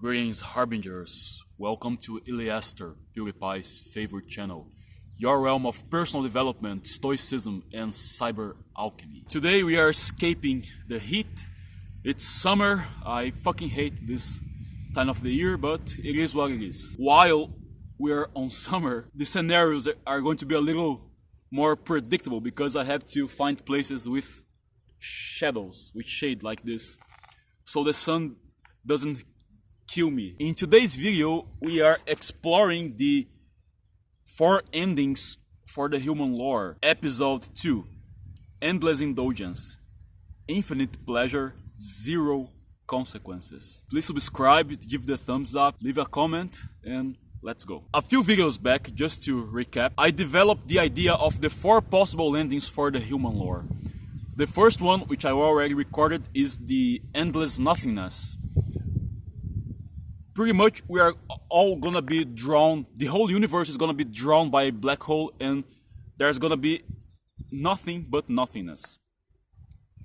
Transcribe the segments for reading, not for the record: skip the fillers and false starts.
Greetings, Harbingers. Welcome to Iliaster, PewDiePie's favorite channel, your realm of personal development, stoicism, and cyber alchemy. Today we are escaping the heat. It's summer. I fucking hate this time of the year, but it is what it is. While we're on summer, the scenarios are going to be a little more predictable because I have to find places with shadows, with shade like this, so the sun doesn't kill me. In today's video, we are exploring the 4 endings for the human lore. Episode 2, Endless Indulgence, Infinite Pleasure, Zero Consequences. Please subscribe, give the thumbs up, leave a comment, and let's go. A few videos back, just to recap, I developed the idea of the 4 possible endings for the human lore. The first one, which I already recorded, is the Endless Nothingness. Pretty much we are all gonna be drawn, the whole universe is gonna be drawn by a black hole, and there's gonna be nothing but nothingness.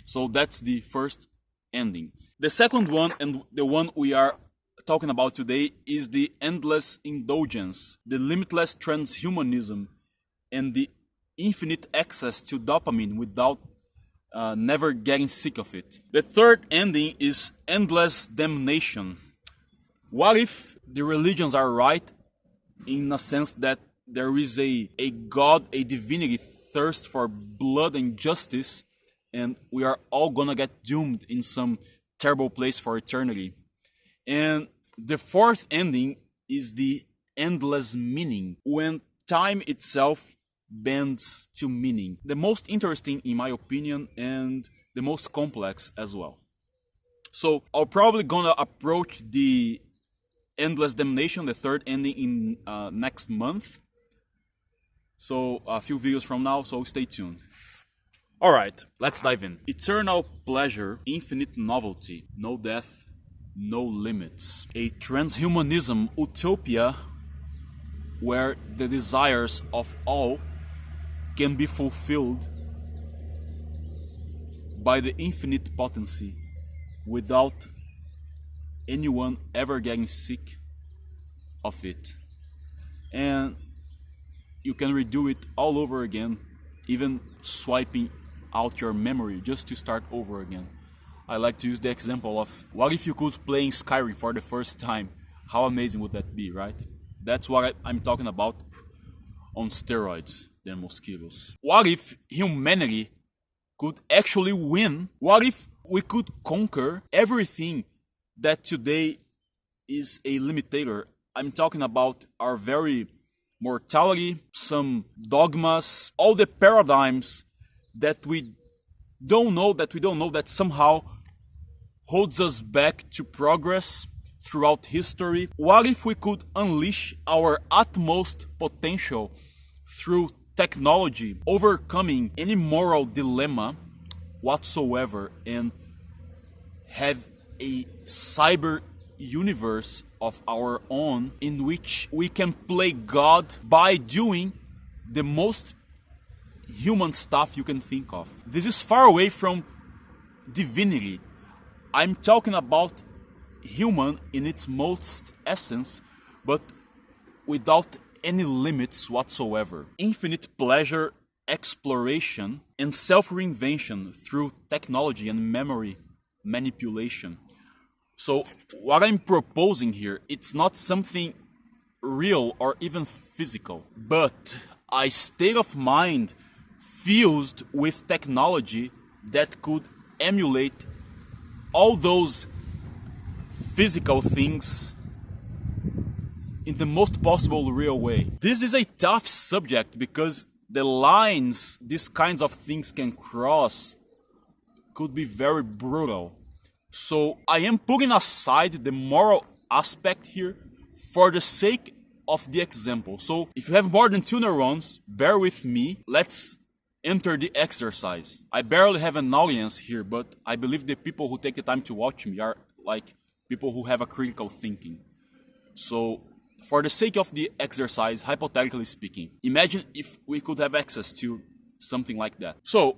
So that's the first ending. The second one, and the one we are talking about today, is the Endless Indulgence, the limitless transhumanism, and the infinite access to dopamine without never getting sick of it. The third ending is Endless Damnation. What if the religions are right in a sense that there is a god, a divinity thirst for blood and justice, and we are all gonna get doomed in some terrible place for eternity? And the fourth ending is the endless meaning, when time itself bends to meaning. The most interesting in my opinion, and the most complex as well. So I'm probably gonna approach the Endless Damnation, the third ending, in next month. So a few videos from now, so stay tuned. Alright, let's dive in. Eternal pleasure, infinite novelty, no death, no limits. A transhumanism utopia where the desires of all can be fulfilled by the infinite potency without anyone ever getting sick of it. And you can redo it all over again, even swiping out your memory just to start over again. I like to use the example of, what if you could play in Skyrim for the first time? How amazing would that be, right? That's what I'm talking about on steroids, the mosquitoes. What if humanity could actually win? What if we could conquer everything that today is a limitator? I'm talking about our very mortality, some dogmas, all the paradigms that we don't know that somehow holds us back to progress throughout history. What if we could unleash our utmost potential through technology, overcoming any moral dilemma whatsoever, and have a cyber universe of our own in which we can play God by doing the most human stuff you can think of? This is far away from divinity. I'm talking about human in its most essence, but without any limits whatsoever. Infinite pleasure, exploration, and self-reinvention through technology and memory manipulation. So what I'm proposing here, it's not something real or even physical, but a state of mind fused with technology that could emulate all those physical things in the most possible real way. This is a tough subject because the lines these kinds of things can cross could be very brutal. So I am putting aside the moral aspect here for the sake of the example. So if you have more than 2 neurons, bear with me. Let's enter the exercise. I barely have an audience here, but I believe the people who take the time to watch me are like people who have a critical thinking. So for the sake of the exercise, hypothetically speaking, imagine if we could have access to something like that. So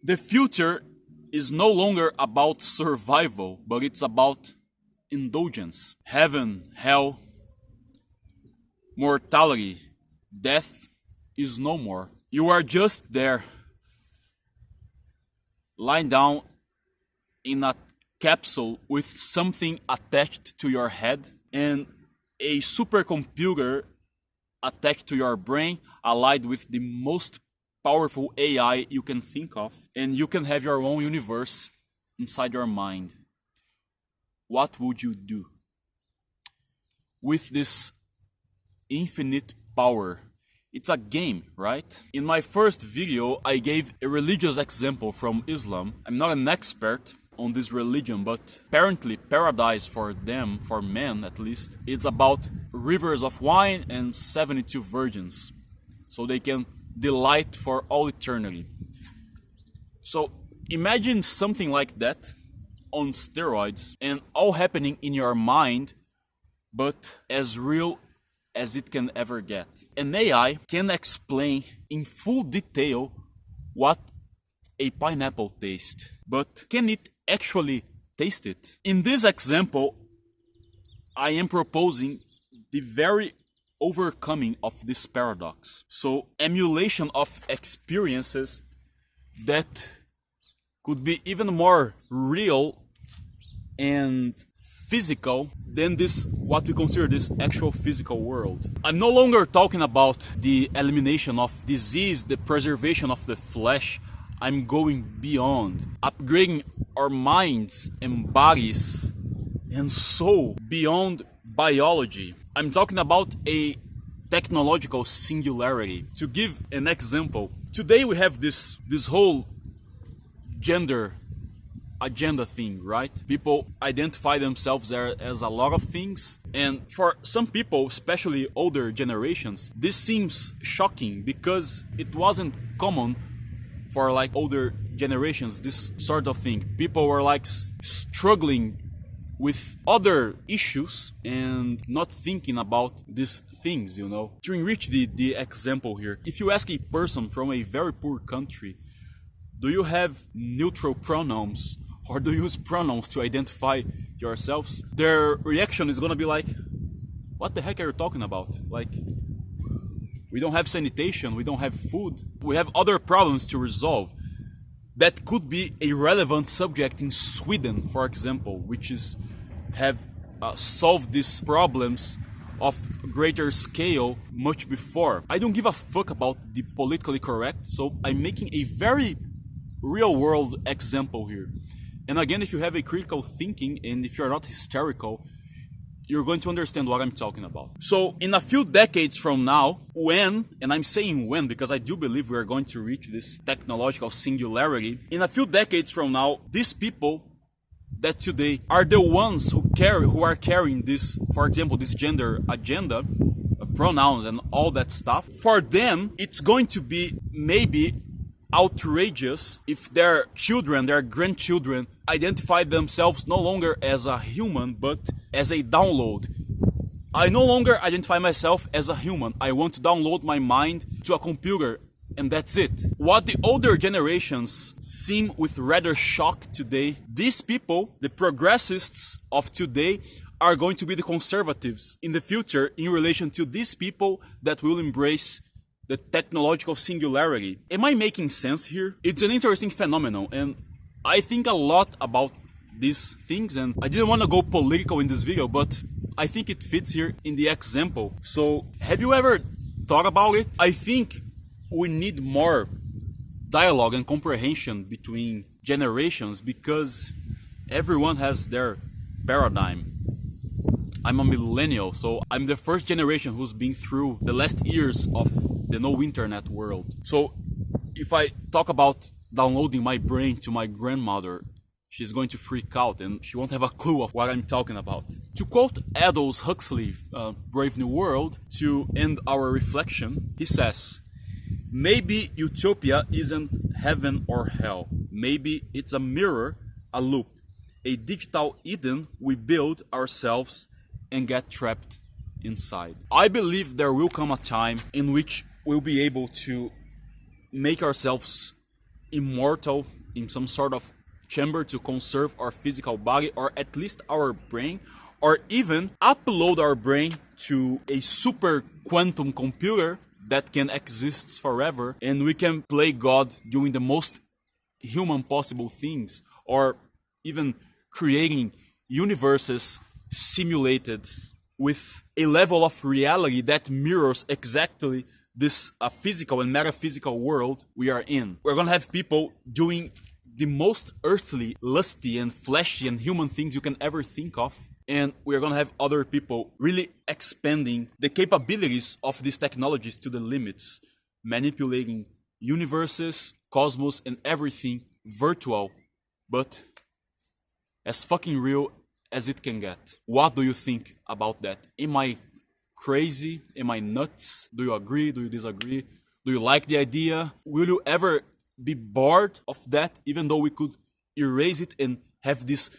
the future is no longer about survival, but it's about indulgence. Heaven, hell, mortality, death is no more. You are just there, lying down in a capsule with something attached to your head and a supercomputer attached to your brain, allied with the most powerful AI you can think of, and you can have your own universe inside your mind. What would you do with this infinite power? It's a game, right? In my first video, I gave a religious example from Islam. I'm not an expert on this religion, but apparently paradise for them, for men at least, it's about rivers of wine and 72 virgins, so they can delight for all eternity. So imagine something like that on steroids and all happening in your mind, but as real as it can ever get. An AI can explain in full detail what a pineapple tastes, but can it actually taste it? In this example, I am proposing the very overcoming of this paradox. So, emulation of experiences that could be even more real and physical than this, what we consider this actual physical world. I'm no longer talking about the elimination of disease, the preservation of the flesh. I'm going beyond, upgrading our minds and bodies and soul beyond biology. I'm talking about a technological singularity. To give an example, today we have this whole gender agenda thing, right? People identify themselves as a lot of things, and for some people, especially older generations, this seems shocking because it wasn't common for like older generations, this sort of thing. People were like struggling with other issues and not thinking about these things, you know. To enrich the example here, if you ask a person from a very poor country, do you have neutral pronouns or do you use pronouns to identify yourselves? Their reaction is gonna be like, what the heck are you talking about? Like, we don't have sanitation, we don't have food, we have other problems to resolve. That could be a relevant subject in Sweden, for example, which is have solved these problems of greater scale much before. I don't give a fuck about the politically correct, so I'm making a very real world example here. And again, if you have a critical thinking and if you're not hysterical, you're going to understand what I'm talking about. So in a few decades from now, when, and I'm saying when because I do believe we are going to reach this technological singularity, in a few decades from now, these people that today are the ones who are carrying this, for example, this gender agenda, pronouns and all that stuff, for them, it's going to be maybe outrageous if their children, their grandchildren, identify themselves no longer as a human, but as a download. I no longer identify myself as a human. I want to download my mind to a computer, and that's it. What the older generations seem with rather shock today, these people, the progressists of today, are going to be the conservatives in the future in relation to these people that will embrace the technological singularity. Am I making sense here? It's an interesting phenomenon, and I think a lot about these things, and I didn't want to go political in this video, but I think it fits here in the example. So, have you ever thought about it? I think we need more dialogue and comprehension between generations because everyone has their paradigm. I'm a millennial, so I'm the first generation who's been through the last years of the no internet world. So if I talk about downloading my brain to my grandmother, she's going to freak out and she won't have a clue of what I'm talking about. To quote Aldous Huxley, Brave New World, to end our reflection, he says, "Maybe utopia isn't heaven or hell. Maybe it's a mirror, a loop, a digital Eden we build ourselves and get trapped inside." I believe there will come a time in which we'll be able to make ourselves immortal in some sort of chamber to conserve our physical body, or at least our brain, or even upload our brain to a super quantum computer that can exist forever, and we can play God doing the most human possible things, or even creating universes simulated with a level of reality that mirrors exactly this physical and metaphysical world we are in. We're gonna have people doing the most earthly, lusty, and fleshy and human things you can ever think of. And we're gonna have other people really expanding the capabilities of these technologies to the limits, manipulating universes, cosmos, and everything virtual, but as fucking real as it can get. What do you think about that? Am I crazy? Am I nuts? Do you agree? Do you disagree? Do you like the idea? Will you ever be bored of that, even though we could erase it and have these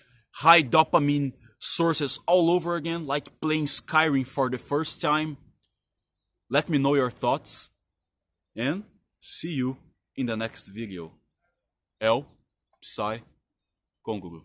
high dopamine sources all over again, like playing Skyrim for the first time? Let me know your thoughts, and see you in the next video. El Psy Conguru.